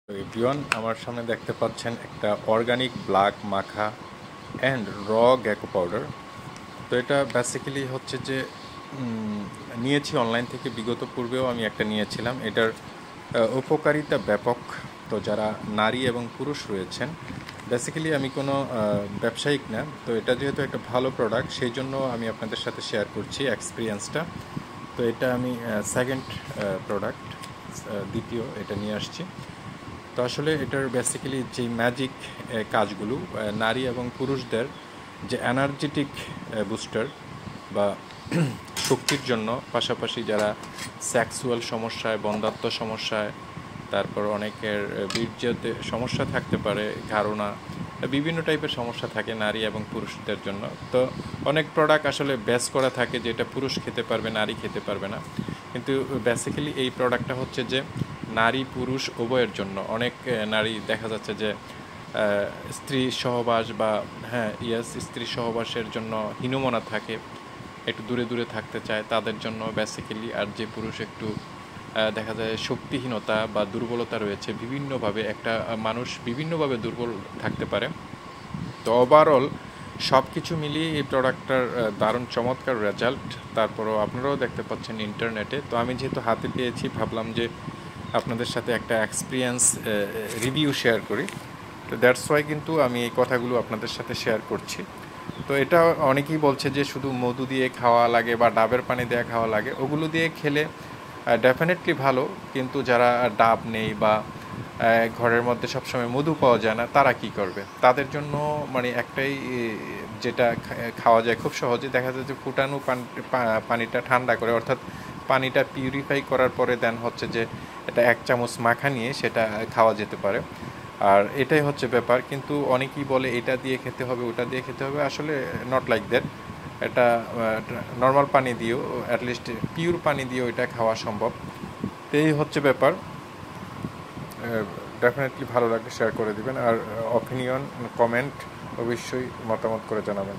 তো এভরিওয়ান, আমার সামনে দেখতে পাচ্ছেন একটা অর্গানিক ব্ল্যাক মাখা অ্যান্ড গেকো পাউডার। তো এটা বেসিক্যালি হচ্ছে যে নিয়েছি অনলাইন থেকে। বিগত পূর্বেও আমি একটা নিয়েছিলাম। এটার উপকারিতা ব্যাপক। তো যারা নারী এবং পুরুষ রয়েছেন, বেসিক্যালি আমি কোনো ব্যবসায়িক না, তো এটা যেহেতু একটা ভালো প্রোডাক্ট, সেই জন্য আমি আপনাদের সাথে শেয়ার করছি এক্সপিরিয়েন্সটা। তো এটা আমি সেকেন্ড প্রোডাক্ট, দ্বিতীয় এটা নিয়ে আসছি। তো আসলে এটার বেসিক্যালি যে ম্যাজিক কাজগুলো নারী এবং পুরুষদের যে এনার্জেটিক বুস্টার বা শক্তির জন্য, পাশাপাশি যারা সেক্সুয়াল সমস্যায়, বন্ধ্যাত্ব সমস্যায়, তারপর অনেকের বীর্যতে সমস্যা থাকতে পারে, ধারণা, বিভিন্ন টাইপের সমস্যা থাকে নারী এবং পুরুষদের জন্য। তো অনেক প্রোডাক্ট আসলে বেস করা থাকে যে এটা পুরুষ খেতে পারবে, নারী খেতে পারবে না, কিন্তু বেসিক্যালি এই প্রোডাক্টটা হচ্ছে যে নারী পুরুষ উভয়ের জন্য। অনেক নারী দেখা যাচ্ছে যে স্ত্রী সহবাস বা স্ত্রী সহবাসের জন্য হীনমনা থাকে, একটু দূরে দূরে থাকতে চায়, তাদের জন্য বেসিক্যালি। আর যে পুরুষ একটু দেখা যায় শক্তিহীনতা বা দুর্বলতা রয়েছে, বিভিন্নভাবে একটা মানুষ বিভিন্নভাবে দুর্বল থাকতে পারে। তো ওভারঅল সব কিছু মিলিয়ে এই প্রোডাক্টটার দারুণ চমৎকার রেজাল্ট। তারপরও আপনারাও দেখতে পাচ্ছেন ইন্টারনেটে। তো আমি যেহেতু হাতে পেয়েছি, ভাবলাম যে আপনাদের সাথে একটা এক্সপিরিয়েন্স রিভিউ শেয়ার করি। তো দ্যাটস ওয়াই কিন্তু আমি এই কথাগুলো আপনাদের সাথে শেয়ার করছি। তো এটা অনেকেই বলছে যে শুধু মধু দিয়ে খাওয়া লাগে বা ডাবের পানি দিয়ে খাওয়া লাগে। ওগুলো দিয়ে খেলে ডেফিনেটলি ভালো, কিন্তু যারা ডাব নেই বা ঘরের মধ্যে সবসময় মধু পাওয়া যায় না, তারা কি করবে? তাদের জন্য মানে একটাই, যেটা খাওয়া যায় খুব সহজে, দেখা যায় যে ফুটানো পানিটা ঠান্ডা করে, অর্থাৎ পানিটা পিউরিফাই করার পরে দেন হচ্ছে যে এটা 1 চামচ মাখা নিয়ে সেটা খাওয়া যেতে পারে। আর এটাই হচ্ছে ব্যাপার। কিন্তু অনেকেই বলে এটা দিয়ে খেতে হবে, ওটা দিয়ে খেতে হবে। আসলে নট লাইক দ্যাট। এটা নর্মাল পানি দিয়েও, অ্যাটলিস্ট পিওর পানি দিয়েও এটা খাওয়া সম্ভব। তো এই হচ্ছে ব্যাপার। ডেফিনেটলি ভালো লাগলে শেয়ার করে দিবেন, আর অপিনিয়ন কমেন্ট অবশ্যই মতামত করে জানাবেন।